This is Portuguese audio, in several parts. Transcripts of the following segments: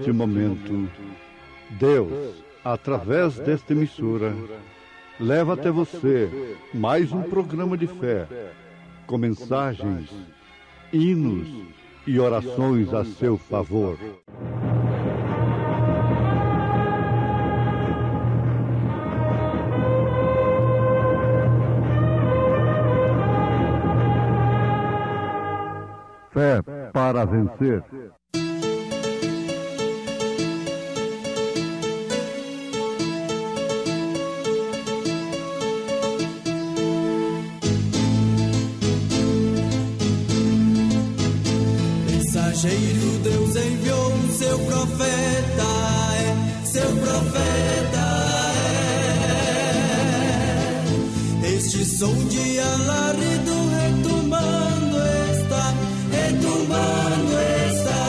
neste momento, Deus, através desta emissora, leva até você mais um programa de fé, com mensagens, hinos e orações a seu favor. Fé para vencer. Mensageiro, Deus enviou seu profeta, seu profeta. Este som de alarido retumbando está, retumbando está.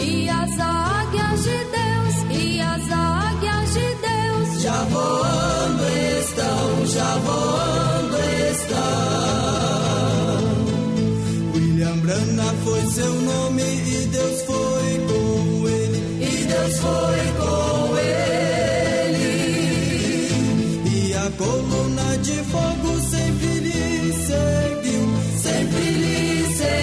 E as águias de Deus, e as águias de Deus já voando estão, já voando estão. William Branham foi seu nome e Deus foi com ele, e Deus foi com ele. E a coluna de fogo sempre lhe seguiu, sempre lhe seguiu.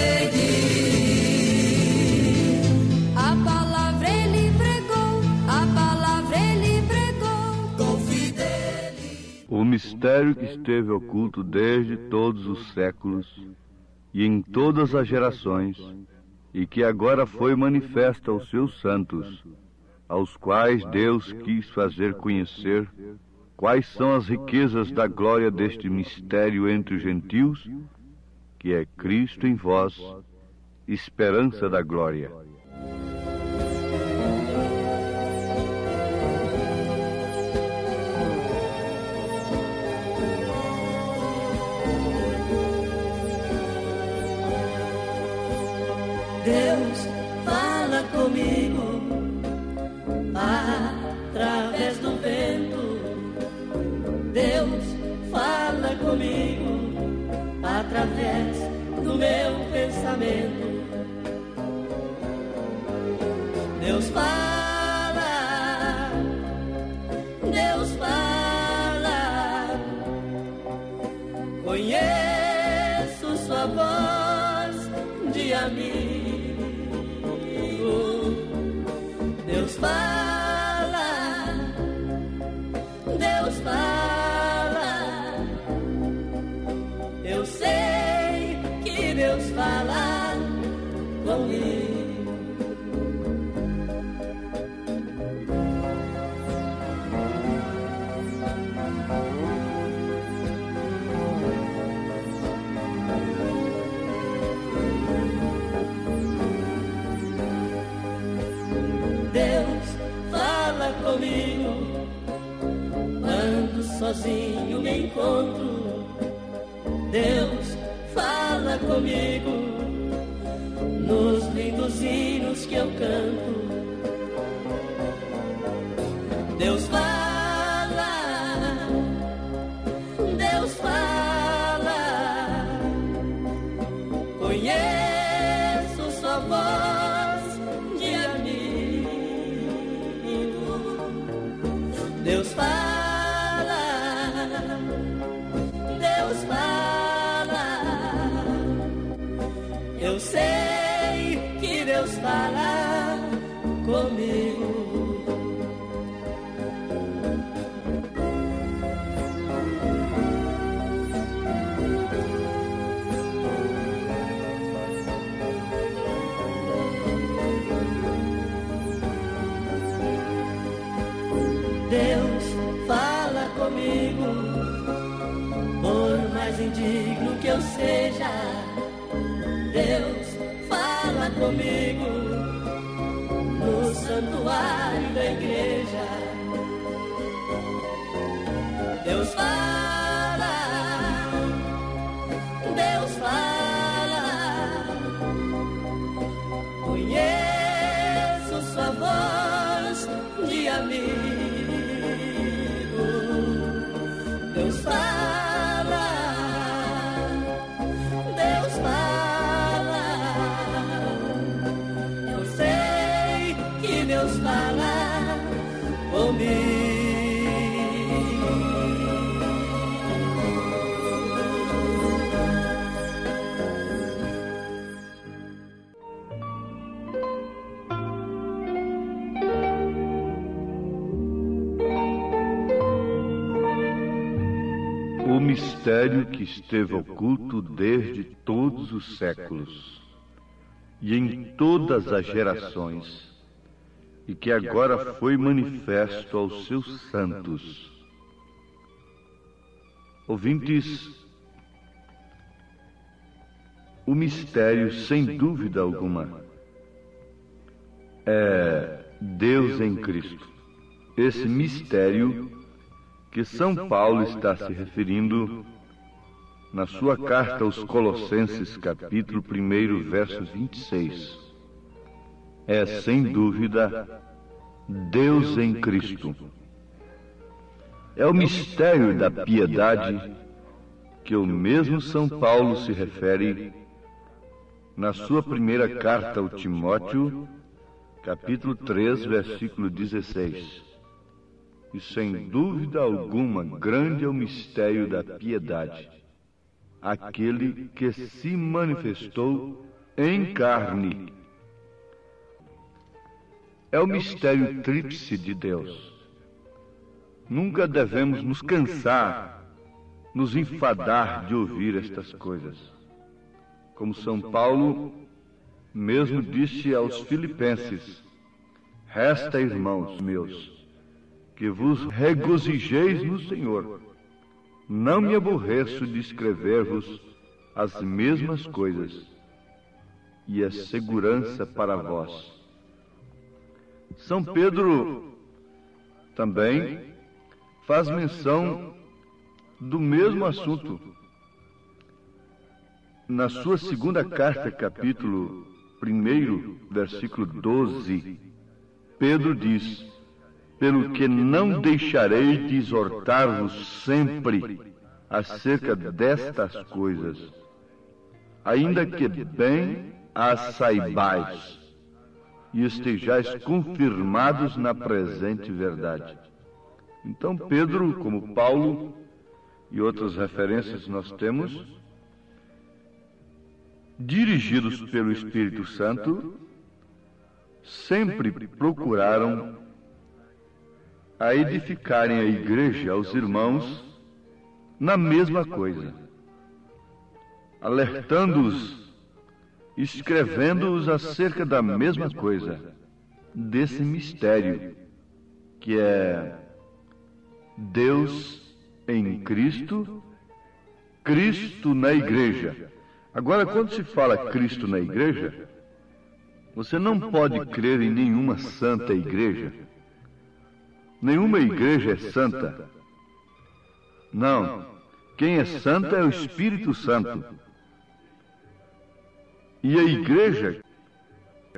A palavra ele pregou, a palavra ele pregou com fidelidade. O mistério que esteve oculto desde todos os séculos e em todas as gerações, e que agora foi manifesto aos seus santos, aos quais Deus quis fazer conhecer quais são as riquezas da glória deste mistério entre os gentios, que é Cristo em vós, esperança da glória. Deus fala comigo através do vento. Deus fala comigo através do meu pensamento. Deus fala, Deus fala. Conheço sua voz de amigo. Deus fala, Deus fala. Eu sei que Deus fala comigo. Deus fala comigo quando sozinho me encontro. Deus fala comigo nos lindos hinos que eu canto. Deus fala, Deus fala. Conheço sua voz de amigo. Deus fala, Deus fala. Eu sei que Deus fala comigo. Deus fala comigo, por mais indigno que eu seja. Deus fala comigo no santuário da igreja. Deus fala, Deus fala. Conheço sua voz de amigo. Deus fala, Deus fala. Eu mim. O mistério que esteve oculto desde todos os séculos e em todas as gerações, e que agora foi manifesto aos seus santos. Ouvintes, o mistério, sem dúvida alguma, é Deus em Cristo. Esse mistério que São Paulo está se referindo na sua carta aos Colossenses, capítulo 1, verso 26. É, sem dúvida, Deus em Cristo. É o mistério da piedade que o mesmo São Paulo se refere na sua primeira carta ao Timóteo, capítulo 3, versículo 16. E sem dúvida alguma, grande é o mistério da piedade, aquele que se manifestou em carne. É o mistério tríplice de Deus. Nunca devemos nos cansar, nos enfadar de ouvir estas coisas. Como São Paulo mesmo disse aos Filipenses: resta, irmãos meus, que vos regozijeis no Senhor. Não me aborreço de escrever-vos as mesmas coisas, e é segurança para vós. São Pedro também faz menção do mesmo assunto. Na sua segunda carta, capítulo 1, versículo 12, Pedro diz: pelo que não deixarei de exortar-vos sempre acerca destas coisas, ainda que bem as saibais e estejais confirmados na presente verdade. Então Pedro, como Paulo e outras referências nós temos, dirigidos pelo Espírito Santo, sempre procuraram a edificarem a igreja, aos irmãos, na mesma coisa, alertando-os, escrevendo-os acerca da mesma coisa, desse mistério, que é Deus em Cristo, Cristo na igreja. Agora, quando se fala Cristo na igreja, você não pode crer em nenhuma santa igreja. Nenhuma igreja é santa. Não. Quem é santa é o Espírito Santo. E a igreja,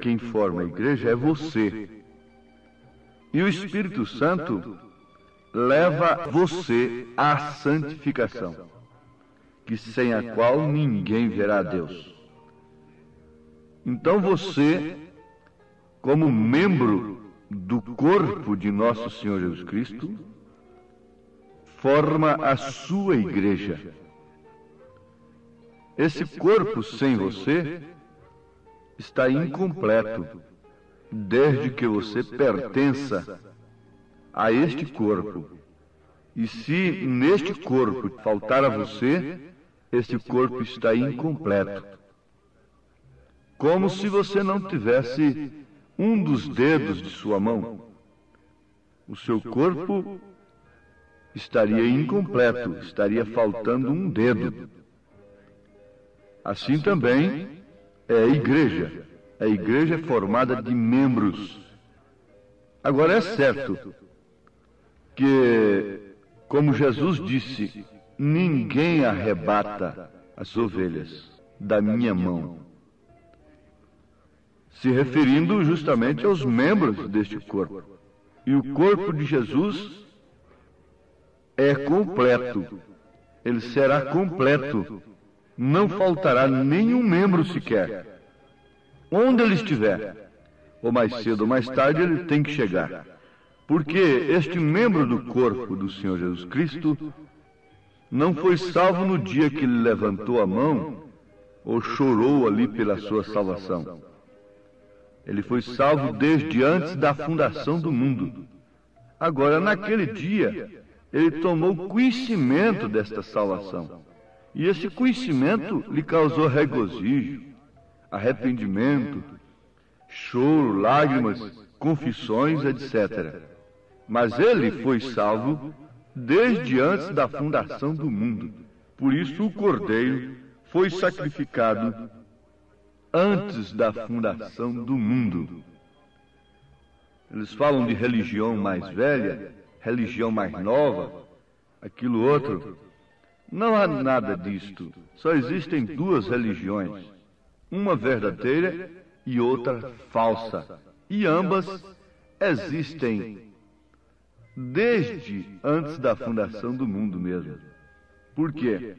quem forma a igreja é você. E o Espírito Santo leva você à santificação, que sem a qual ninguém verá a Deus. Então você, como membro do corpo de nosso Senhor Jesus Cristo, forma a sua igreja. Esse corpo sem você está incompleto, desde que você pertença a este corpo. E se neste corpo faltar a você, este corpo está incompleto. Como se você não tivesse um dos dedos de sua mão. O seu corpo estaria incompleto, estaria faltando um dedo. Assim também é a igreja. A igreja é formada de membros. Agora é certo que, como Jesus disse, ninguém arrebata as ovelhas da minha mão, se referindo justamente aos membros deste corpo. E o corpo de Jesus é completo. Ele será completo. Não faltará nenhum membro sequer. Onde ele estiver, ou mais cedo ou mais tarde, ele tem que chegar. Porque este membro do corpo do Senhor Jesus Cristo não foi salvo no dia que ele levantou a mão ou chorou ali pela sua salvação. Ele foi salvo desde antes da fundação do mundo. Agora, naquele dia, ele tomou conhecimento desta salvação. E esse conhecimento lhe causou regozijo, arrependimento, choro, lágrimas, confissões, etc. Mas ele foi salvo desde antes da fundação do mundo. Por isso o Cordeiro foi sacrificado antes da fundação do mundo. Eles falam de religião mais velha, religião mais nova, aquilo outro. Não há nada disto. Só existem duas religiões, uma verdadeira e outra falsa. E ambas existem desde antes da fundação do mundo mesmo. Por quê?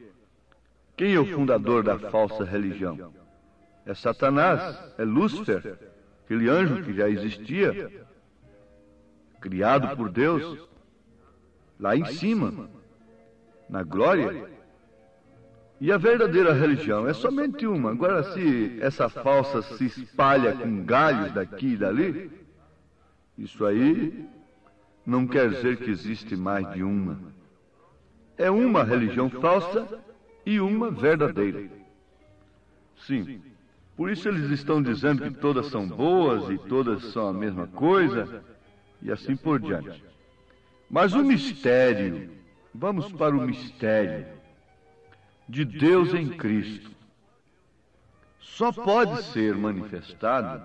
Quem é o fundador da falsa religião? É Satanás, é Lúcifer, aquele anjo que já existia, criado por Deus, lá em cima, na glória. E a verdadeira religião é somente uma. Agora, se essa falsa se espalha com galhos daqui e dali, isso aí não quer dizer que existe mais de uma. É uma religião falsa e uma verdadeira. Sim, por isso eles estão dizendo que todas são boas e todas são a mesma coisa, e assim por diante. Mas o mistério, vamos para o mistério de Deus em Cristo, só pode ser manifestado,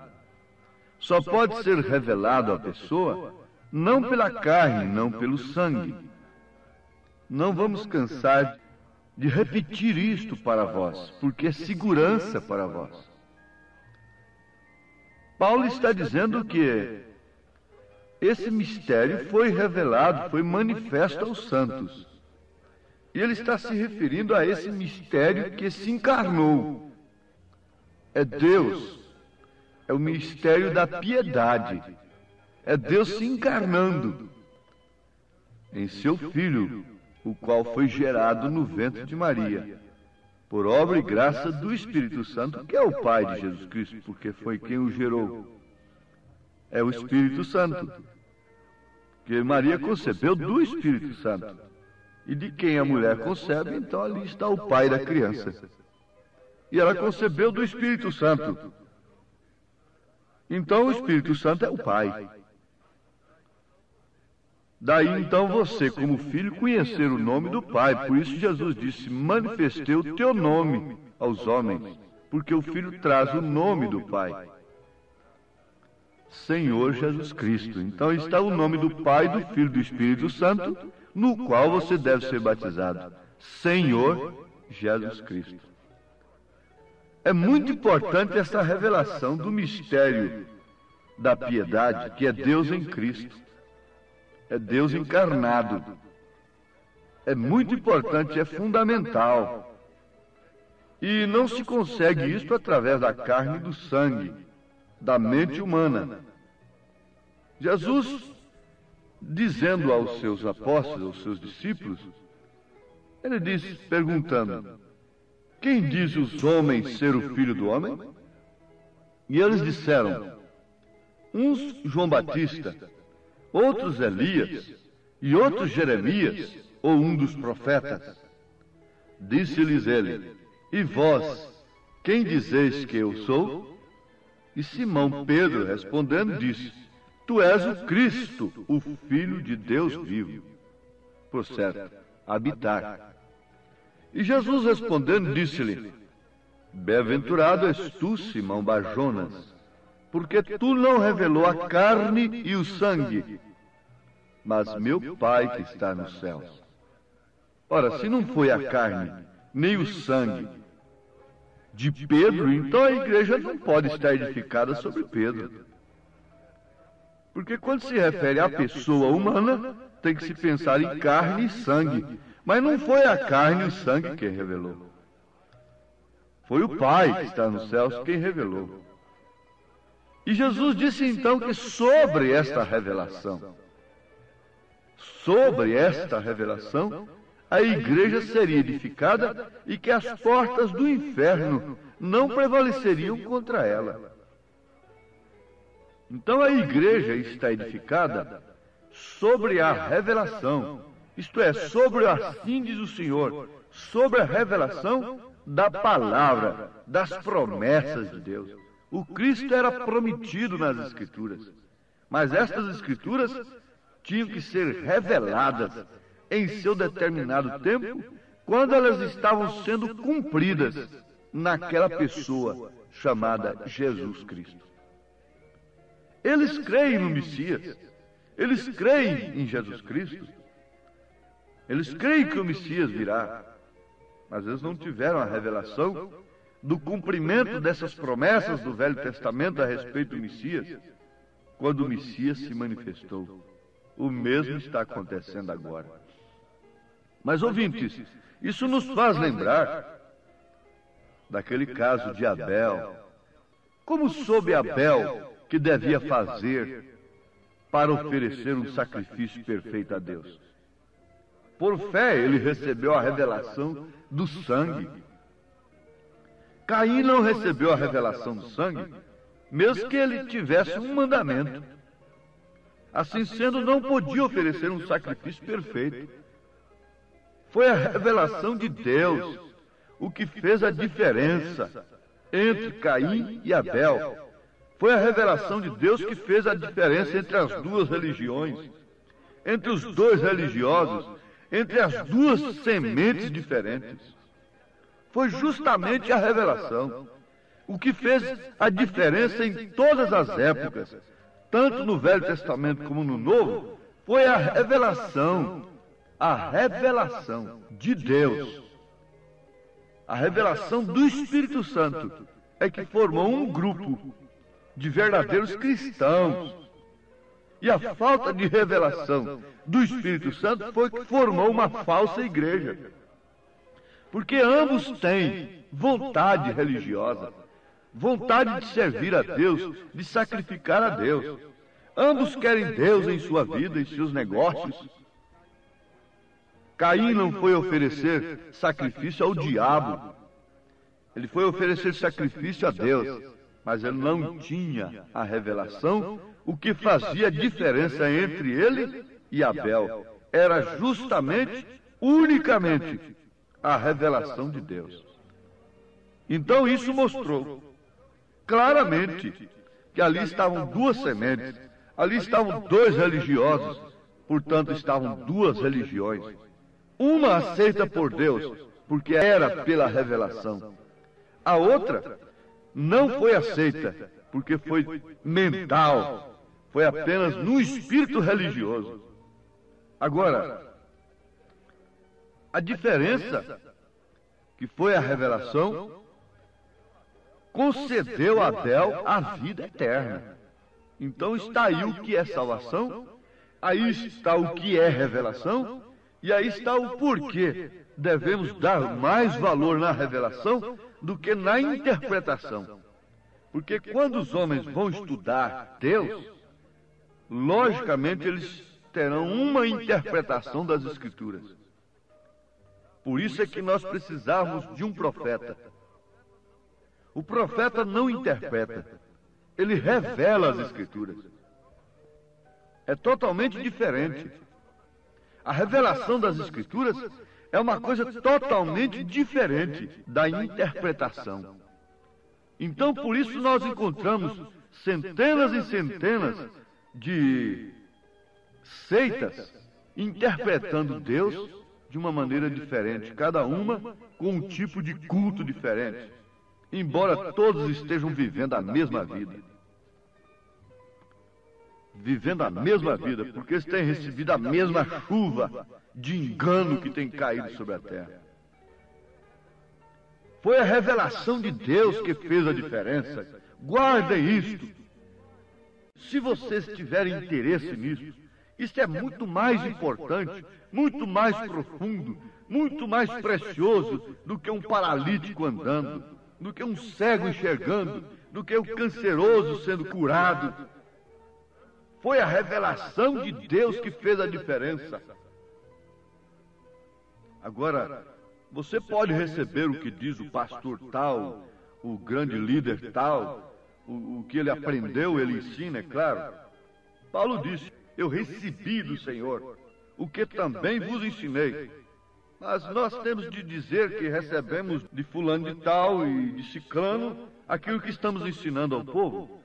só pode ser revelado à pessoa, não pela carne, não pelo sangue. Não vamos cansar de repetir isto para vós, porque é segurança para vós. Paulo está dizendo que esse mistério foi revelado, foi manifesto aos santos. E ele está se referindo a esse mistério que se encarnou. É Deus, é o mistério da piedade. É Deus se encarnando em seu Filho, o qual foi gerado no ventre de Maria, por obra e graça do Espírito Santo, que é o Pai de Jesus Cristo, porque foi quem o gerou. É o Espírito Santo, que Maria concebeu do Espírito Santo. E de quem a mulher concebe, então ali está o pai da criança. E ela concebeu do Espírito Santo. Então o Espírito Santo é o Pai. Daí então você, como filho, conhecer o nome do Pai. Por isso Jesus disse: manifestei o teu nome aos homens, porque o Filho traz o nome do Pai. Senhor Jesus Cristo. Então está o nome do Pai, do Filho e do Espírito Santo, no qual você deve ser batizado. Senhor Jesus Cristo. É muito importante essa revelação do mistério da piedade, que é Deus em Cristo. É Deus encarnado. É muito importante, é fundamental. E não se consegue isso através da carne e do sangue, da mente humana. Jesus, dizendo aos seus apóstolos, aos seus discípulos, ele diz, perguntando: quem diz os homens ser o Filho do Homem? E eles disseram: uns João Batista, outros Elias, e outros Jeremias, ou um dos profetas. Disse-lhes ele: e vós, quem dizeis que eu sou? E Simão Pedro, respondendo, disse: tu és o Cristo, o Filho de Deus vivo. Por certo, habitar. E Jesus respondendo, disse-lhe: bem-aventurado és tu, Simão Barjonas, porque tu não revelou a carne e o sangue, mas meu Pai que está nos céus. Ora, se não foi a carne nem o sangue de Pedro, então a igreja não pode estar edificada sobre Pedro. Porque quando se refere à pessoa humana, tem que se pensar em carne e sangue. Mas não foi a carne e o sangue quem revelou. Foi o Pai que está nos céus quem revelou. E Jesus disse então que sobre esta revelação, sobre esta revelação, a igreja seria edificada e que as portas do inferno não prevaleceriam contra ela. Então a igreja está edificada sobre a revelação, isto é, sobre, assim diz o Senhor, sobre a revelação da palavra, das promessas de Deus. O Cristo era prometido nas Escrituras, mas estas Escrituras tinham que ser reveladas em seu determinado tempo, quando elas estavam sendo cumpridas naquela pessoa chamada Jesus Cristo. Eles creem no Messias, eles creem em Jesus Cristo, eles creem que o Messias virá, mas eles não tiveram a revelação do cumprimento dessas promessas do Velho Testamento a respeito do Messias, quando o Messias se manifestou. O mesmo está acontecendo agora. Mas, ouvintes, isso nos faz lembrar daquele caso de Abel. Como soube Abel que devia fazer para oferecer um sacrifício perfeito a Deus? Por fé, ele recebeu a revelação do sangue. Caim não recebeu a revelação do sangue, mesmo que ele tivesse um mandamento. Assim sendo, não podia oferecer um sacrifício perfeito. Foi a revelação de Deus o que fez a diferença entre Caim e Abel. Foi a revelação de Deus que fez a diferença entre as duas religiões, entre os dois religiosos, entre as duas sementes diferentes. Foi justamente a revelação o que fez a diferença em todas as épocas, tanto no Velho Testamento como no Novo. Foi a revelação de Deus, a revelação do Espírito Santo é que formou um grupo de verdadeiros cristãos. E a falta de revelação do Espírito Santo foi que formou uma falsa igreja. Porque ambos têm vontade religiosa, vontade de servir a Deus, de sacrificar a Deus. Ambos querem Deus em sua vida, em seus negócios. Caim não foi oferecer sacrifício ao diabo. Ele foi oferecer sacrifício a Deus, mas ele não tinha a revelação. O que fazia a diferença entre ele e Abel era justamente, unicamente, a revelação de Deus. Então isso mostrou claramente que ali estavam duas sementes, ali estavam dois religiosos, portanto estavam duas religiões. Uma aceita por Deus, porque era pela revelação. A outra não foi aceita, porque foi mental, foi apenas no espírito religioso. Agora, a diferença que foi a revelação concedeu a Abel a vida eterna. Então está aí o que é salvação, aí está o que é revelação, e aí está o porquê devemos dar mais valor na revelação do que na interpretação. Porque quando os homens vão estudar Deus, logicamente eles terão uma interpretação das Escrituras. Por isso é que nós precisamos de um profeta. O profeta não interpreta, ele revela as Escrituras. É totalmente diferente. A revelação das Escrituras é uma coisa totalmente diferente da interpretação. Então, por isso nós encontramos centenas e centenas de seitas interpretando Deus de uma maneira diferente, cada uma com um tipo de culto diferente, embora todos estejam vivendo a mesma vida. Vivendo a mesma vida, porque eles têm recebido a mesma chuva de engano que tem caído sobre a terra. Foi a revelação de Deus que fez a diferença. Guardem isto. Se vocês tiverem interesse nisso, isso é muito mais importante, muito mais profundo, muito mais precioso do que um paralítico andando, do que um cego enxergando, do que um canceroso sendo curado. Foi a revelação de Deus que fez a diferença. Agora, você pode receber o que diz o pastor tal, o grande líder tal, o que ele aprendeu, ele ensina, é claro. Paulo disse: eu recebi do Senhor o que também vos ensinei. Mas nós temos de dizer que recebemos de fulano de tal e de ciclano aquilo que estamos ensinando ao povo.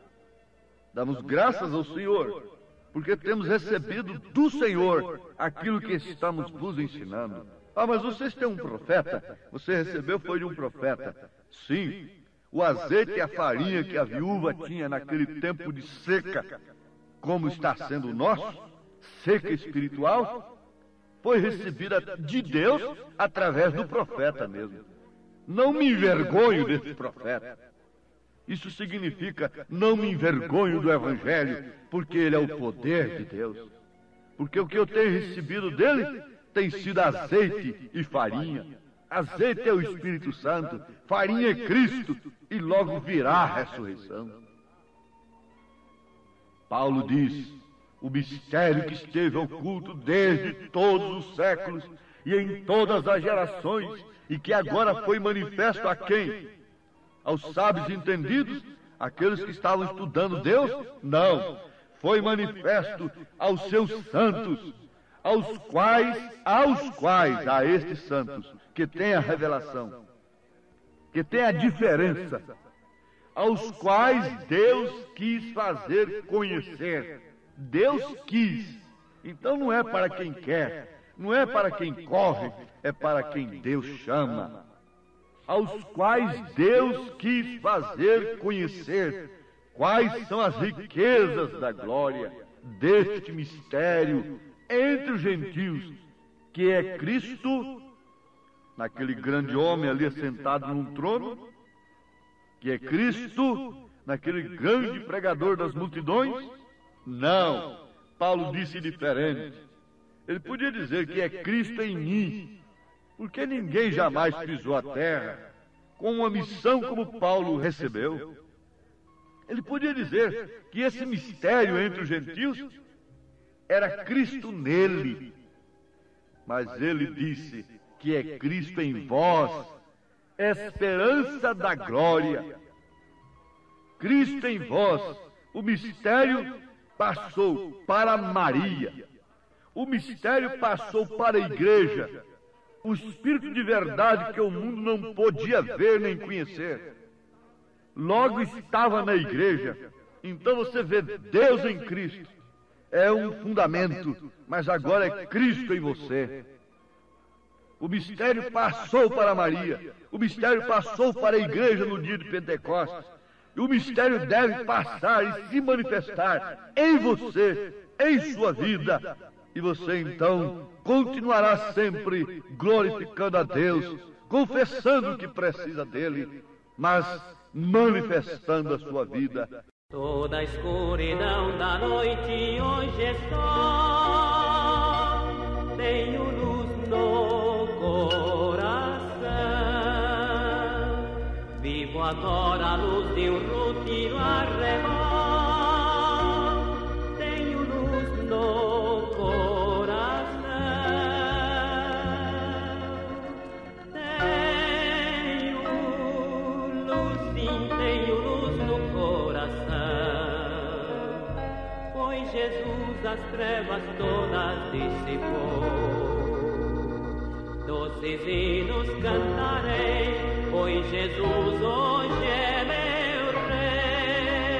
Damos graças ao Senhor, porque temos recebido do Senhor aquilo que estamos vos ensinando. Ah, mas vocês têm um profeta? Você recebeu foi de um profeta. Sim, o azeite e a farinha que a viúva tinha naquele tempo de seca, como está sendo o nosso, seca espiritual, foi recebida de Deus através do profeta mesmo. Não me envergonho desse profeta. Isso significa, não me envergonho do Evangelho, porque ele é o poder de Deus. Porque o que eu tenho recebido dele tem sido azeite e farinha. Azeite é o Espírito Santo, farinha é Cristo, e logo virá a ressurreição. Paulo diz: o mistério que esteve oculto desde todos os séculos e em todas as gerações, e que agora foi manifesto a quem? Aos sábios entendidos? Aqueles que estavam estudando Deus? Não. Foi manifesto aos seus santos, aos quais, a estes santos, que têm a revelação, que têm a diferença, aos quais Deus quis fazer conhecer. Deus quis. Então não é para quem quer, não é para quem corre, é para quem Deus chama. Aos quais Deus quis fazer conhecer quais são as riquezas da glória deste mistério entre os gentios, que é Cristo, naquele grande homem ali sentado num trono, que é Cristo, naquele grande pregador das multidões. Não, Paulo disse diferente. Ele podia dizer que é Cristo em mim, porque ninguém jamais pisou a terra com uma missão como Paulo recebeu. Ele podia dizer que esse mistério entre os gentios era Cristo nele. Mas ele disse que é Cristo em vós, esperança da glória. Cristo em vós, o mistério passou para Maria. O mistério passou para a igreja. O Espírito de verdade que o mundo não podia ver nem conhecer, logo estava na igreja. Então você vê Deus em Cristo. É um fundamento, mas agora é Cristo em você. O mistério passou para Maria. O mistério passou para a igreja no dia de Pentecostes. E o mistério deve passar e se manifestar em você, em sua vida. E você então continuará sempre glorificando a Deus, confessando que precisa dele, mas manifestando a sua vida. Toda a escuridão da noite hoje é sol, tenho luz no coração, vivo agora a luz de um rútil arrebol, tenho luz no coração, tenho luz, sim, tenho luz no coração. Jesus as trevas todas dissipou. Doces hinos cantarei, pois Jesus hoje é meu Rei.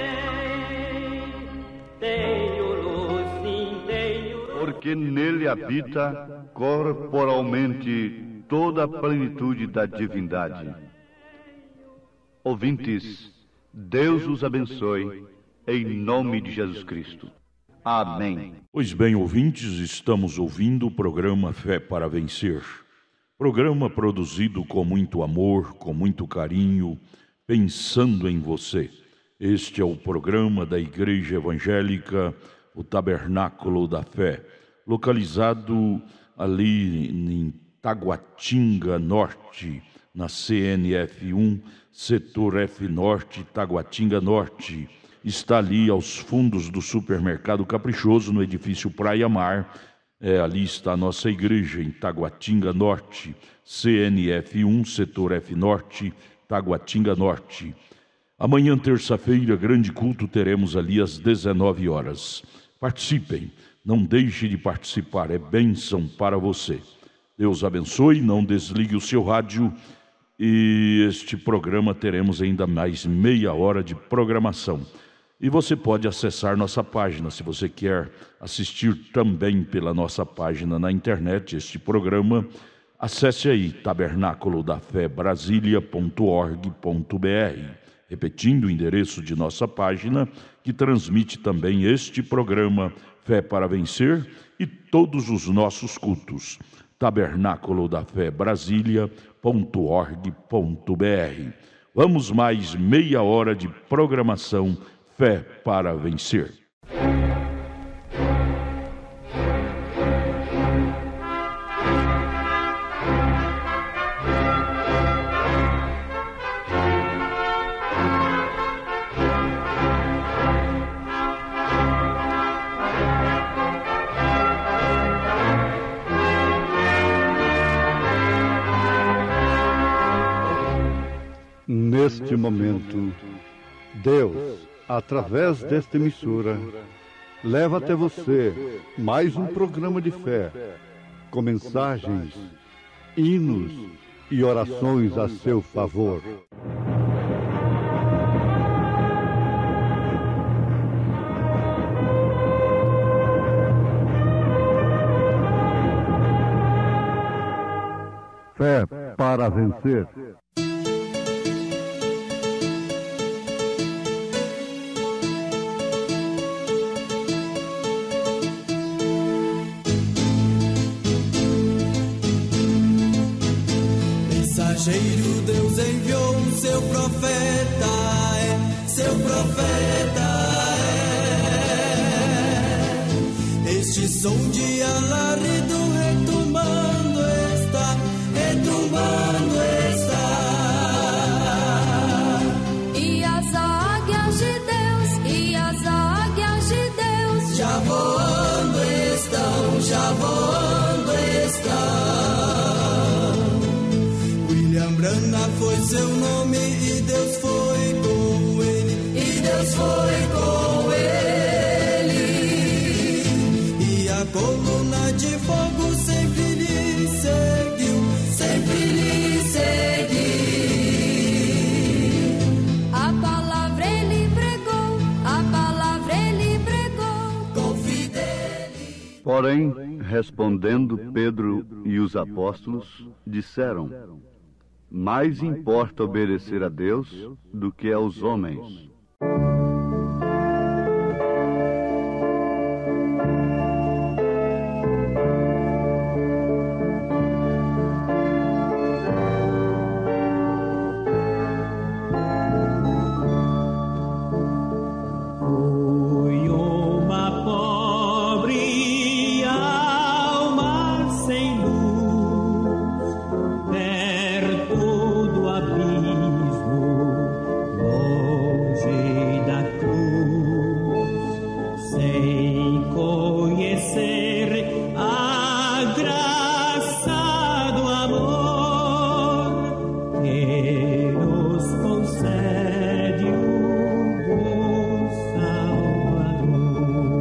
Tenho luz, sim, tenho luz. Porque nele habita corporalmente toda a plenitude da divindade. Ouvintes, Deus os abençoe, em nome de Jesus Cristo. Amém. Pois bem, ouvintes, estamos ouvindo o programa Fé para Vencer. Programa produzido com muito amor, com muito carinho, pensando em você. Este é o programa da Igreja Evangélica, o Tabernáculo da Fé, localizado ali em Taguatinga Norte, na CNF 1, Setor F Norte, Taguatinga Norte. está ali aos fundos do Supermercado Caprichoso, no edifício Praia Mar. Ali está a nossa igreja, em Taguatinga Norte, CNF1, Setor F Norte, Taguatinga Norte. Amanhã, terça-feira, grande culto, teremos ali às 19 horas. Participem, não deixe de participar, é bênção para você. Deus abençoe, não desligue o seu rádio. E este programa teremos ainda mais meia hora de programação. E você pode acessar nossa página, se você quer assistir também pela nossa página na internet este programa, acesse aí tabernacolodaFéBrasilia.org.br, repetindo o endereço de nossa página, que transmite também este programa Fé para Vencer e todos os nossos cultos. tabernacolodaFéBrasilia.org.br. Vamos mais meia hora de programação Fé para Vencer. Neste momento, Deus, através desta emissora, leva até você mais um programa de fé, com mensagens, hinos e orações a seu favor. Fé para vencer. Mensageiro, Deus enviou o seu profeta, seu profeta Este som de alarido retumbando está, retumbando está. E as águias de Deus, e as águias de Deus já voando estão, já voando estão. William Branham foi seu nome e Deus foi com ele, e Deus foi com ele. E a coluna de fogo sempre lhe seguiu, sempre lhe seguiu. a palavra ele pregou, a palavra ele pregou Com fidelidade. Porém, respondendo Pedro e os apóstolos, disseram: mais importa obedecer a Deus do que aos homens. Fui uma pobre alma sem luz, perto do abismo, longe da cruz, sem conhecer a graça do amor que nos concede o bom Salvador.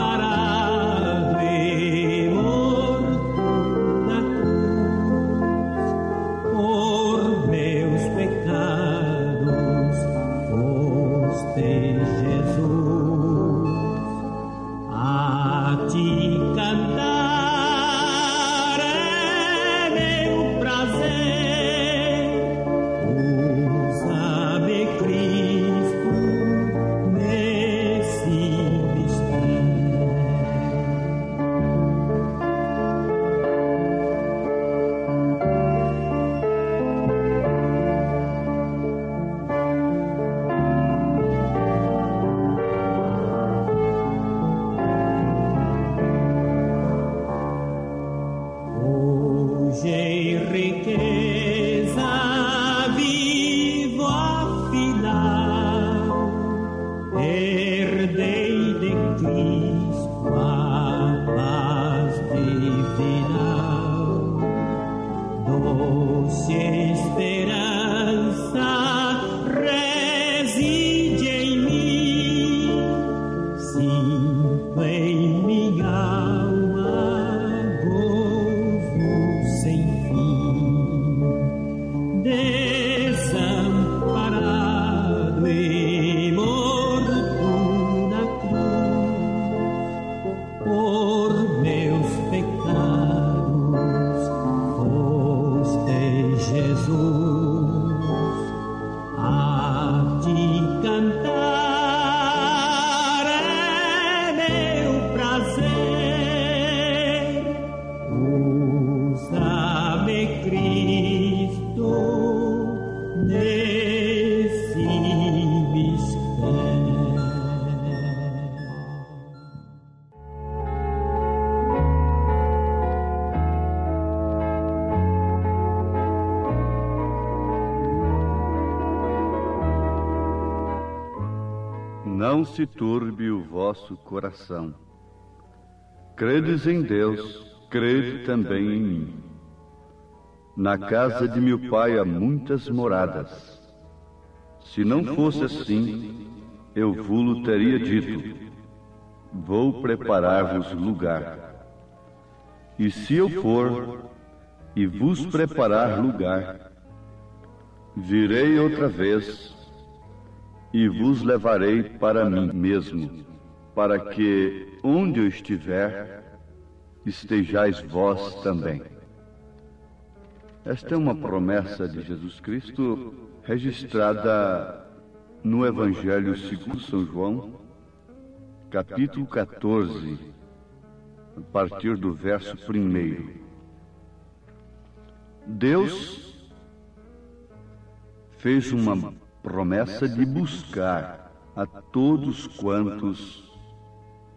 Desamparado e morto na cruz, por meus pecados foste Jesus. A ti cantar é meu prazer. Usa-me, Cristo, nesse mistério. Não se turbe o vosso coração. Credes em Deus, crede também em mim. Na casa de meu Pai há muitas moradas. Se não fosse assim, eu vos teria dito: vou preparar-vos lugar. E se eu for e vos preparar lugar, virei outra vez e vos levarei para mim mesmo, para que, onde eu estiver, estejais vós também. Esta é uma promessa de Jesus Cristo registrada no Evangelho segundo São João, capítulo 14, a partir do verso 1. Deus fez uma promessa de buscar a todos quantos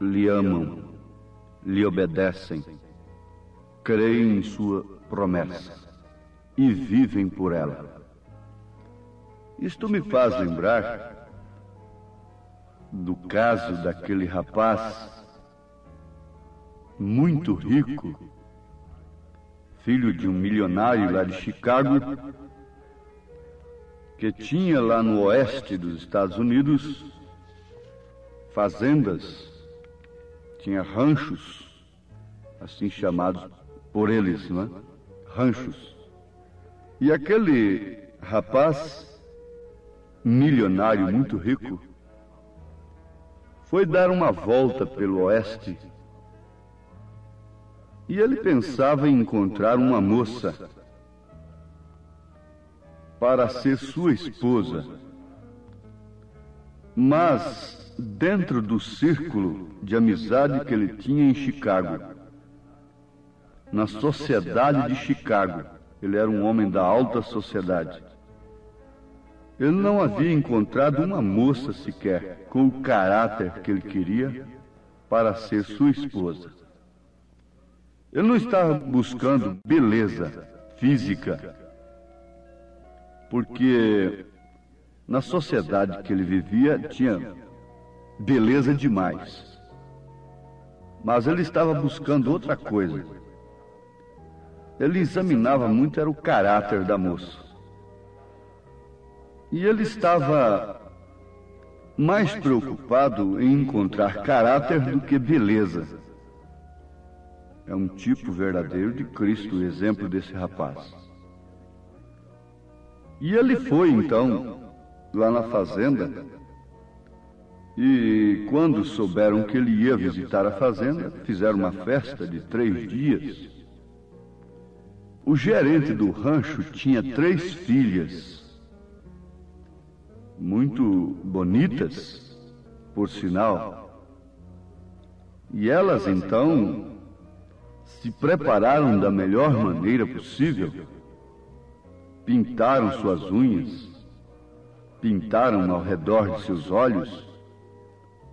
lhe amam, lhe obedecem, creem em sua promessa e vivem por ela. Isto me faz lembrar do caso daquele rapaz muito rico, filho de um milionário lá de Chicago, que tinha lá no oeste dos Estados Unidos fazendas, tinha ranchos, assim chamados por eles, não é? Ranchos. E aquele rapaz milionário, muito rico, foi dar uma volta pelo oeste e ele pensava em encontrar uma moça para ser sua esposa. Mas, dentro do círculo de amizade que ele tinha em Chicago, na sociedade de Chicago, ele era um homem da alta sociedade, ele não havia encontrado uma moça sequer com o caráter que ele queria para ser sua esposa. Ele não estava buscando beleza física, porque na sociedade que ele vivia tinha beleza demais. Mas ele estava buscando outra coisa. Ele examinava muito era o caráter da moça. E ele estava mais preocupado em encontrar caráter do que beleza. É um tipo verdadeiro de Cristo, o exemplo desse rapaz. E ele foi, então, lá na fazenda, e quando souberam que ele ia visitar a fazenda, fizeram uma festa de 3 dias. O gerente do rancho tinha 3 filhas, muito bonitas, por sinal. E elas, então, se prepararam da melhor maneira possível. Pintaram suas unhas, pintaram ao redor de seus olhos,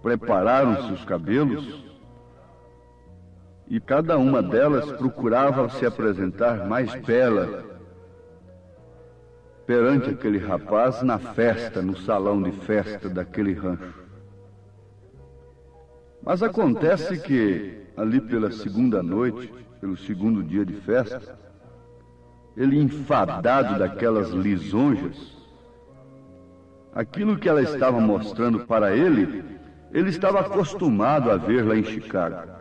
prepararam seus cabelos, e cada uma delas procurava se apresentar mais bela perante aquele rapaz na festa, no salão de festa daquele rancho. Mas acontece que, ali pela segunda noite, pelo segundo dia de festa, ele, enfadado daquelas lisonjas, aquilo que ela estava mostrando para ele, ele estava acostumado a ver lá em Chicago.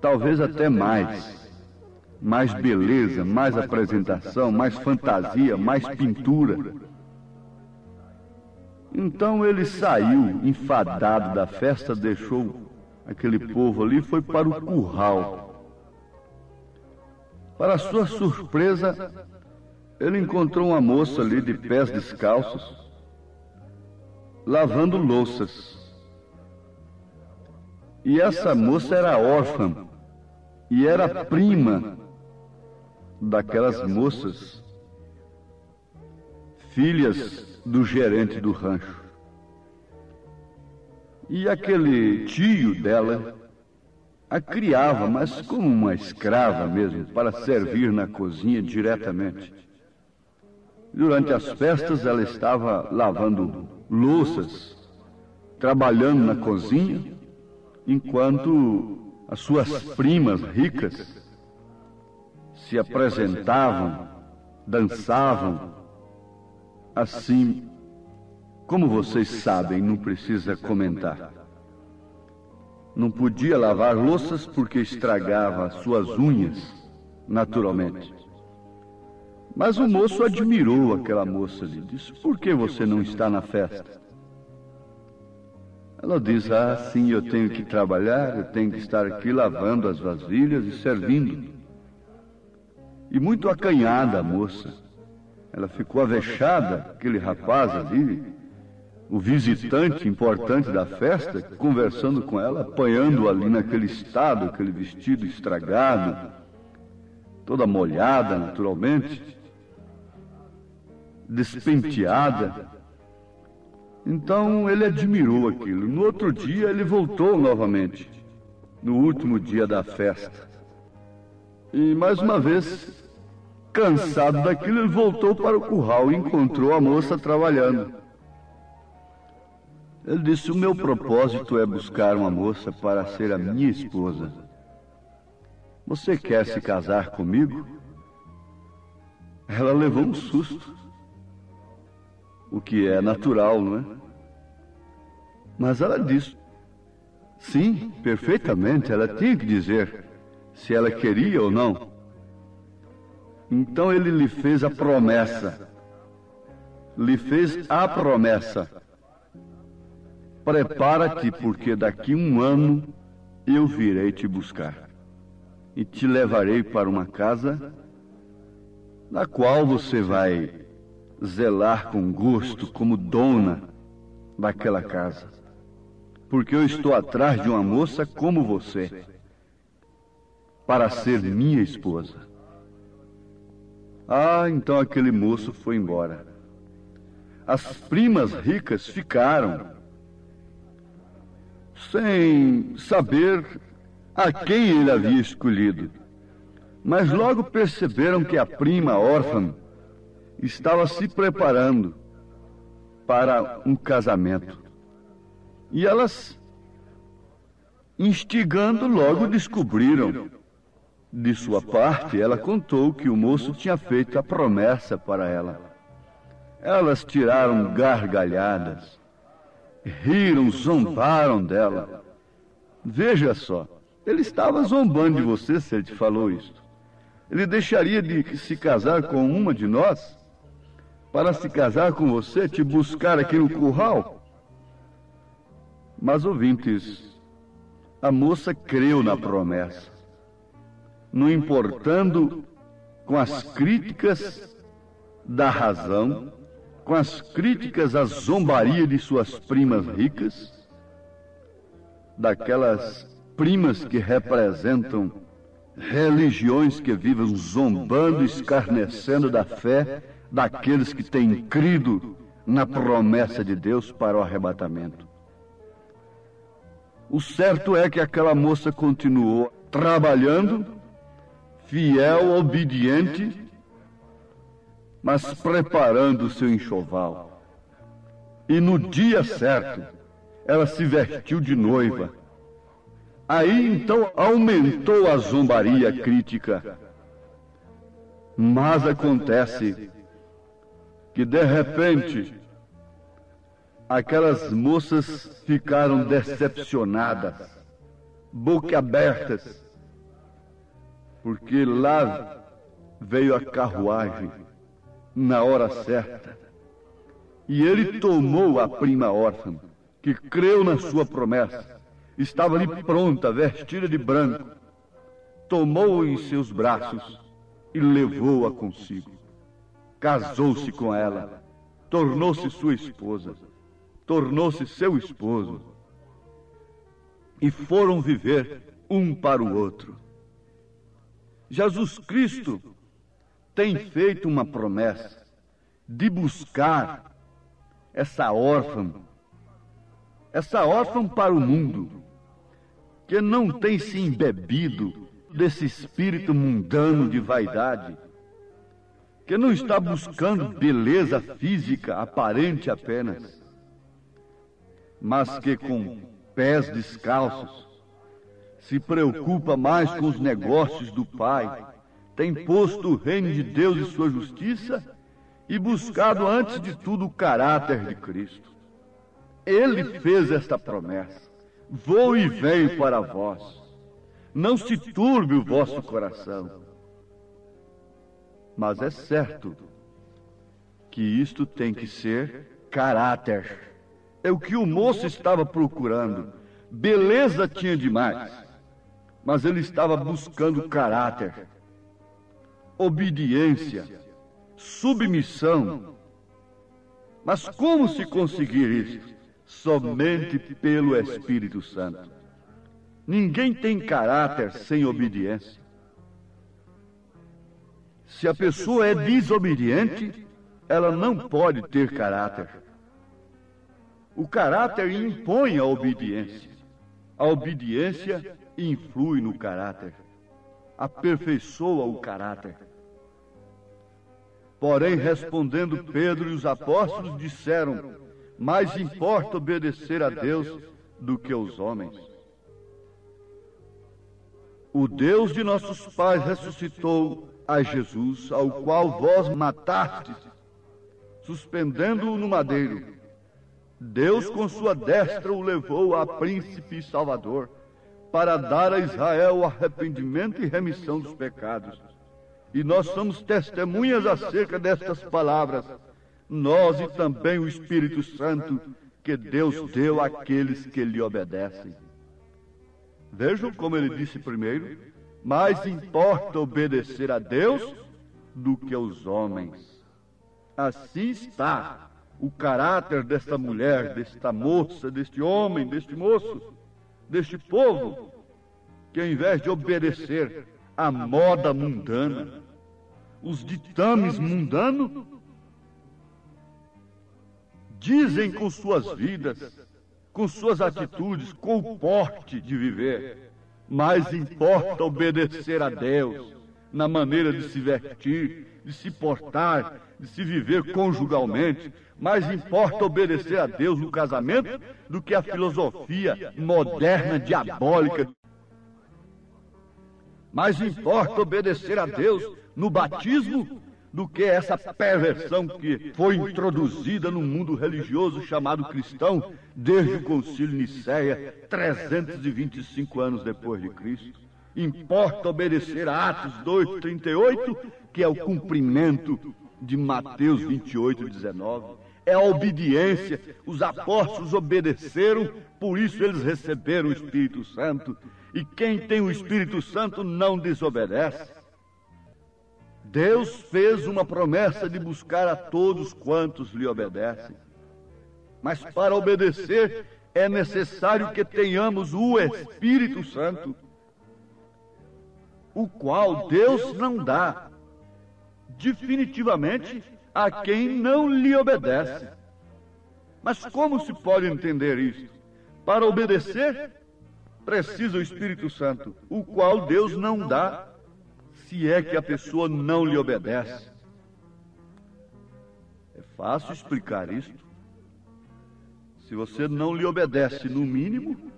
Talvez até mais beleza, mais apresentação, mais fantasia, mais pintura. Então ele saiu enfadado da festa, deixou aquele povo ali e foi para o curral. Para sua surpresa, ele encontrou uma moça ali de pés descalços, lavando louças. E essa moça era órfã e era prima daquelas moças, filhas do gerente do rancho. E aquele tio dela a criava, mas como uma escrava mesmo, para servir na cozinha diretamente. Durante as festas ela estava lavando louças trabalhando na cozinha, enquanto as suas primas ricas se apresentavam, dançavam. Assim, como vocês sabem, não precisa comentar. Não podia lavar louças porque estragava as suas unhas, naturalmente. Mas o moço admirou aquela moça e disse: por que você não está na festa? Ela diz: sim, eu tenho que trabalhar, eu tenho que estar aqui lavando as vasilhas e servindo. E muito acanhada a moça. Ela ficou avexada, aquele rapaz ali, o visitante importante da festa, conversando com ela, apanhando ali naquele estado, aquele vestido estragado, toda molhada, naturalmente, despenteada. Então ele admirou aquilo. No outro dia ele voltou novamente, no último dia da festa. E mais uma vez, cansado daquilo, ele voltou para o curral e encontrou a moça trabalhando. Ele disse: o meu propósito é buscar uma moça para ser a minha esposa. Você quer se casar comigo? Ela levou um susto, o que é natural, não é? Mas ela disse: sim, perfeitamente. Ela tinha que dizer se ela queria ou não. Então ele lhe fez a promessa. Prepara-te, porque daqui 1 ano eu virei te buscar e te levarei para uma casa na qual você vai zelar com gosto como dona daquela casa, porque eu estou atrás de uma moça como você para ser minha esposa. Então aquele moço foi embora. As primas ricas ficaram sem saber a quem ele havia escolhido, mas logo perceberam que a prima órfã estava se preparando para um casamento. E elas, instigando, logo descobriram. De sua parte, ela contou que o moço tinha feito a promessa para ela. Elas tiraram gargalhadas, riram, zombaram dela. Veja só, ele estava zombando de você se ele te falou isso. Ele deixaria de se casar com uma de nós para se casar com você, te buscar aqui no curral? Mas, ouvintes, a moça creu na promessa, não importando com as críticas da razão, com as críticas à zombaria de suas primas ricas, daquelas primas que representam religiões que vivem zombando, escarnecendo da fé daqueles que têm crido na promessa de Deus para o arrebatamento. O certo é que aquela moça continuou trabalhando, fiel, obediente, mas preparando o seu enxoval. E no dia certo, ela se vestiu de noiva. Aí então aumentou a zombaria crítica. Mas acontece que de repente aquelas moças ficaram decepcionadas, boquiabertas, porque lá veio a carruagem na hora certa, e ele tomou a prima órfã, que creu na sua promessa, estava ali pronta, vestida de branco, tomou-a em seus braços e levou-a consigo. Casou-se com ela, tornou-se sua esposa, tornou-se seu esposo, e foram viver um para o outro. Jesus Cristo tem feito uma promessa de buscar essa órfã para o mundo, que não tem se embebido desse espírito mundano de vaidade, que não está buscando beleza física aparente apenas, mas que com pés descalços se preocupa mais com os negócios do Pai, tem posto o reino de Deus e sua justiça e buscado antes de tudo o caráter de Cristo. Ele fez esta promessa: vou e venho para vós, não se turbe o vosso coração. Mas é certo que isto tem que ser caráter. É o que o moço estava procurando. Beleza tinha demais, mas ele estava buscando caráter, obediência, submissão. Mas como se conseguir isso? Somente pelo Espírito Santo. Ninguém tem caráter sem obediência. Se a pessoa é desobediente, ela não pode ter caráter. O caráter impõe a obediência. A obediência influi no caráter, aperfeiçoa o caráter. Porém, respondendo Pedro e os apóstolos, disseram: mais importa obedecer a Deus do que aos homens. O Deus de nossos pais ressuscitou a Jesus, ao qual vós matastes, suspendendo-o no madeiro. Deus, com sua destra, o levou a príncipe e salvador, para dar a Israel o arrependimento e remissão dos pecados. E nós somos testemunhas acerca destas palavras, nós e também o Espírito Santo, que Deus deu àqueles que lhe obedecem. Vejam como ele disse primeiro: mais importa obedecer a Deus do que aos homens. Assim está o caráter desta mulher, desta moça, deste homem, deste moço, deste povo, que ao invés de obedecer à moda mundana, os ditames mundanos, dizem com suas vidas, com suas atitudes, com o porte de viver. Mais importa obedecer a Deus na maneira de se vestir, de se portar, de se viver conjugalmente. Mais importa obedecer a Deus no casamento do que a filosofia moderna, diabólica. Mais importa obedecer a Deus no batismo do que essa perversão que foi introduzida no mundo religioso chamado cristão desde o Concílio Nicéia, 325 anos depois de Cristo. Importa obedecer a Atos 2:38, que é o cumprimento de Mateus 28:19. É a obediência. Os apóstolos obedeceram, por isso eles receberam o Espírito Santo. E quem tem o Espírito Santo não desobedece. Deus fez uma promessa de buscar a todos quantos lhe obedecem. Mas para obedecer é necessário que tenhamos o Espírito Santo, o qual Deus não dá definitivamente a quem não lhe obedece. Mas como se pode entender isso? Para obedecer, precisa o Espírito Santo, o qual Deus não dá se é que a pessoa não lhe obedece. É fácil explicar isto. Se você não lhe obedece no mínimo,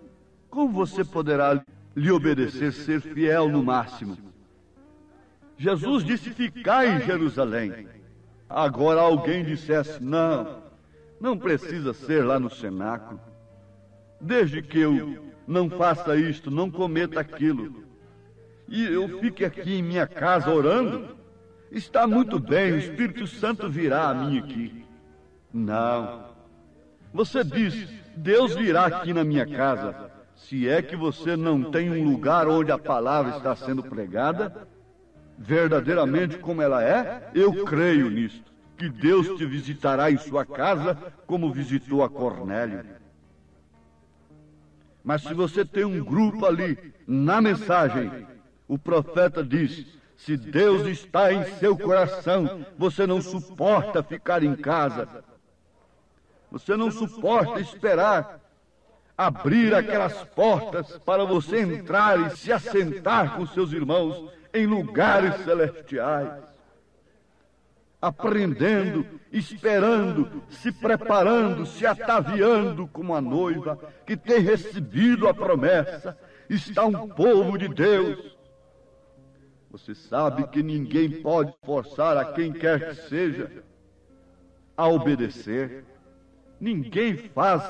como você poderá lhe obedecer, ser fiel no máximo? Jesus disse: ficai em Jerusalém. Agora alguém dissesse: não precisa ser lá no cenáculo. Desde que eu não faça isto, não cometa aquilo, e eu fique aqui em minha casa orando, está muito bem, o Espírito Santo virá a mim aqui. Não. Você diz: Deus virá aqui na minha casa, se é que você não tem um lugar onde a palavra está sendo pregada, verdadeiramente como ela é. Eu creio nisto, que Deus te visitará em sua casa, como visitou a Cornélio. Mas se você tem um grupo ali, na mensagem, o profeta diz: se Deus está em seu coração, você não suporta ficar em casa. Você não suporta esperar abrir aquelas portas para você entrar e se assentar com seus irmãos em lugares celestiais. aprendendo, esperando, se preparando, se ataviando como a noiva que tem recebido a promessa, está um povo de Deus. Você sabe que ninguém pode forçar a quem quer que seja a obedecer. Ninguém faz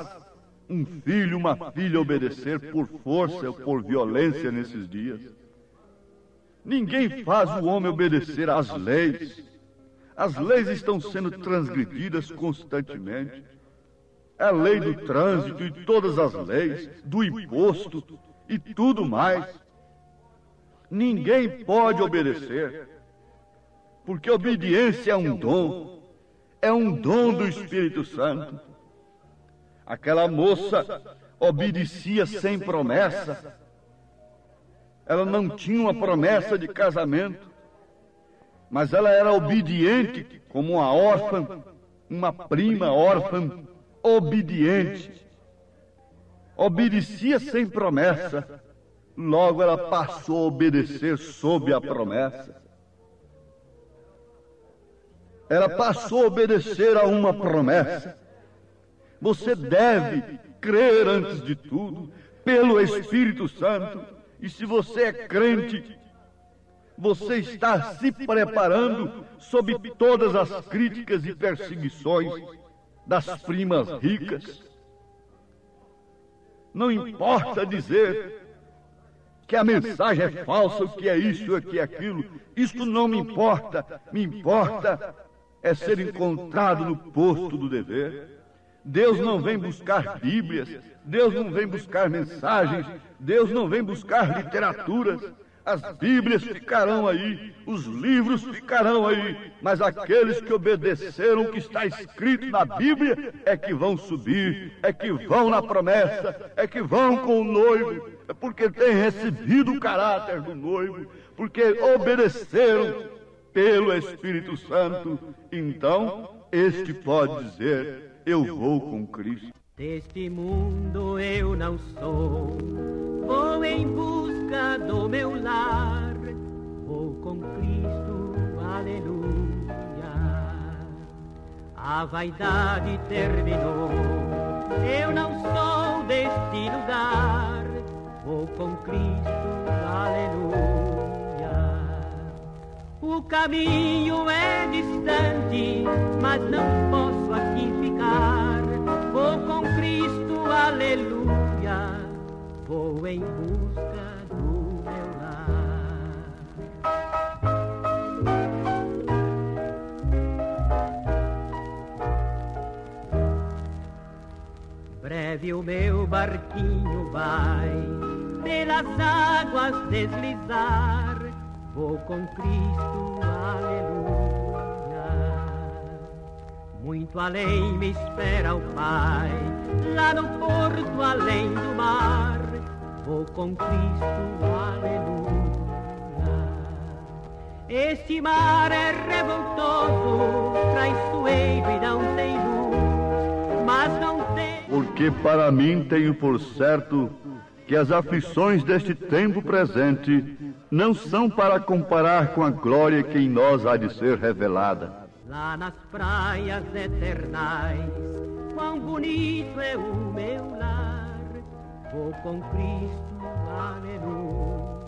um filho, uma filha obedecer por força ou por violência nesses dias. Ninguém faz o homem obedecer às leis. As leis estão sendo transgredidas constantemente. É a lei do trânsito e todas as leis, do imposto e tudo mais. Ninguém pode obedecer, porque obediência é um dom do Espírito Santo. Aquela moça obedecia sem promessa. Ela não tinha uma promessa de casamento, mas ela era obediente como uma órfã, uma prima órfã, obediente. Obedecia sem promessa, logo ela passou a obedecer sob a promessa. Ela passou a obedecer a uma promessa. Você deve crer antes de tudo, pelo Espírito Santo, e se você é crente, você está se preparando sob todas as críticas e perseguições das primas ricas. Não importa dizer que a mensagem é falsa, o que é isso, o que é aquilo. Isso não me importa. Me importa é ser encontrado no posto do dever. Deus não vem buscar Bíblias, Deus não vem buscar mensagens, Deus não vem buscar literaturas. As Bíblias ficarão aí, os livros ficarão aí, mas aqueles que obedeceram o que está escrito na Bíblia é que vão subir, é que vão na promessa, é que vão com o noivo, é porque têm recebido o caráter do noivo, porque obedeceram pelo Espírito Santo. Então, este pode dizer: eu vou com Cristo. Deste mundo eu não sou, vou em busca do meu lar, vou com Cristo, aleluia. A vaidade terminou, eu não sou deste lugar, vou com Cristo, aleluia. O caminho é distante, mas não posso aqui ficar, vou com Cristo, aleluia, vou em busca do meu lar. Breve o meu barquinho vai pelas águas deslizar, vou com Cristo, aleluia. Muito além me espera o Pai, lá no porto além do mar, vou com Cristo, aleluia. Este mar é revoltoso, traiçoeiro e não tem luz, mas não tem... Porque para mim tenho por certo que as aflições deste tempo presente não são para comparar com a glória que em nós há de ser revelada. Lá nas praias eternais, quão bonito é o meu lar, vou com Cristo, aleluia.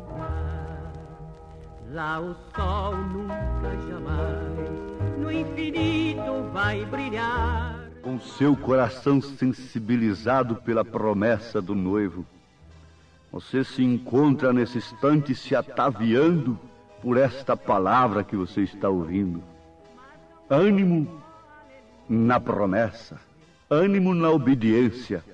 Lá o sol nunca jamais, no infinito vai brilhar. Com seu coração sensibilizado pela promessa do noivo, você se encontra nesse instante se ataviando por esta palavra que você está ouvindo. Ânimo na promessa, ânimo na obediência,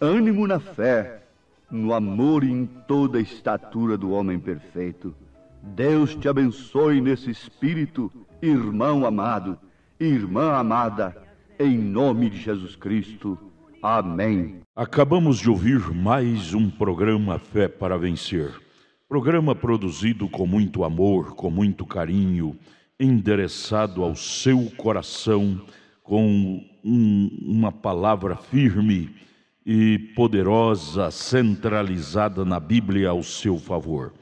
ânimo na fé, no amor e em toda a estatura do homem perfeito. Deus te abençoe nesse espírito, irmão amado, irmã amada, em nome de Jesus Cristo. Amém. Acabamos de ouvir mais um programa Fé para Vencer. Programa produzido com muito amor, com muito carinho, endereçado ao seu coração, com uma palavra firme e poderosa, centralizada na Bíblia ao seu favor.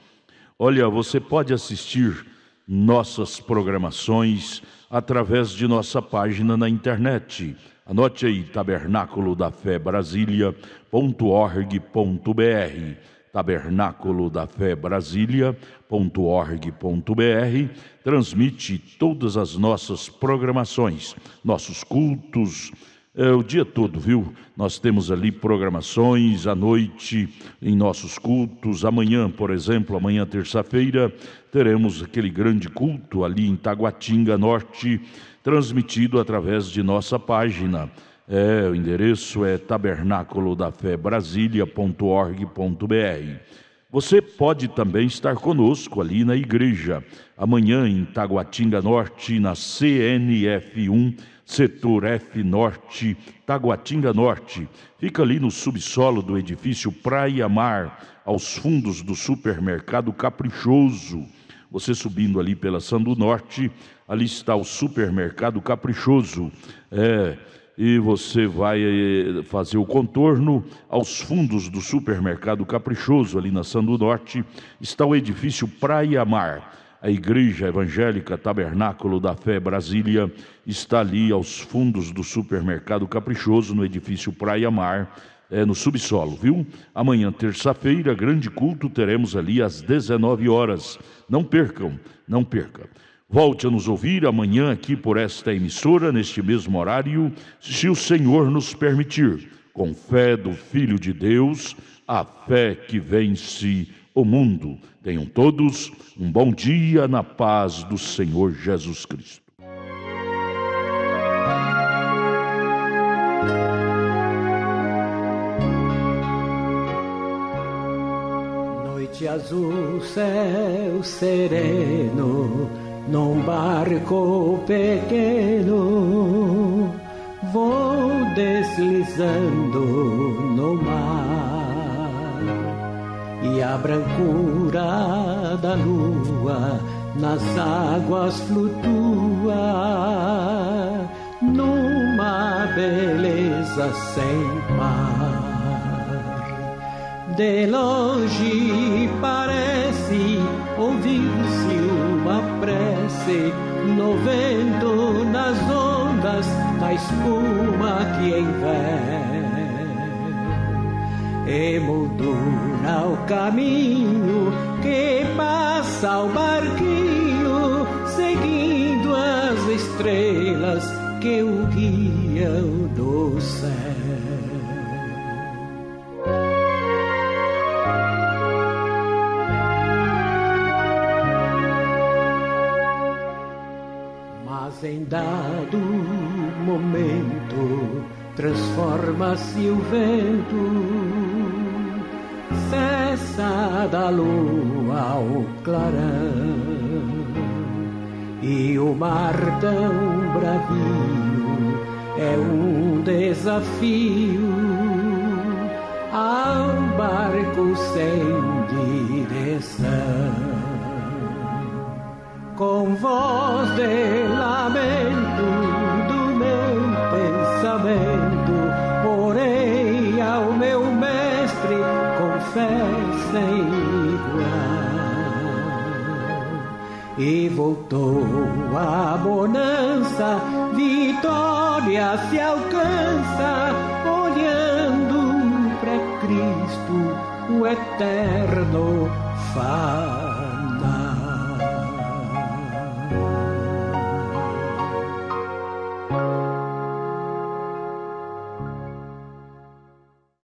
Olha, você pode assistir nossas programações através de nossa página na internet. Anote aí, tabernaculodafebrasilia.org.br, tabernaculodafebrasilia.org.br, transmite todas as nossas programações, nossos cultos, o dia todo, viu? Nós temos ali programações à noite em nossos cultos. Amanhã, por exemplo, amanhã terça-feira, teremos aquele grande culto ali em Taguatinga Norte, transmitido através de nossa página. O endereço é tabernaculodafebrasilia.org.br. Você pode também estar conosco ali na igreja, amanhã em Taguatinga Norte, na CNF1, Setor F Norte, Taguatinga Norte. Fica ali no subsolo do edifício Praia Mar, aos fundos do supermercado Caprichoso. Você subindo ali pela Sandu Norte, ali está o supermercado Caprichoso. E você vai fazer o contorno aos fundos do supermercado Caprichoso, ali na Sandu Norte, está o edifício Praia Mar. A Igreja Evangélica Tabernáculo da Fé Brasília está ali aos fundos do supermercado Caprichoso, no edifício Praia Mar, no subsolo, viu? Amanhã, terça-feira, grande culto, teremos ali às 19 horas. Não percam, não perca. Volte a nos ouvir amanhã aqui por esta emissora, neste mesmo horário, se o Senhor nos permitir, com fé do Filho de Deus, a fé que vence o mundo. Tenham todos um bom dia na paz do Senhor Jesus Cristo. Noite azul, céu sereno, num barco pequeno, vou deslizando no mar, e a brancura da lua nas águas flutua, numa beleza sem par. De longe parece ouvir-se uma prece, no vento, nas ondas, na espuma que envém, emoldura o caminho que passa o barquinho, seguindo as estrelas que o guiam do céu. Em dado momento transforma-se o vento, cessa da lua ao clarão, e o mar tão bravio é um desafio ao barco sem direção. Com voz de lamento do meu pensamento, orei ao meu mestre com fé sem igual, e voltou a bonança, vitória se alcança, olhando para Cristo, o eterno Faz.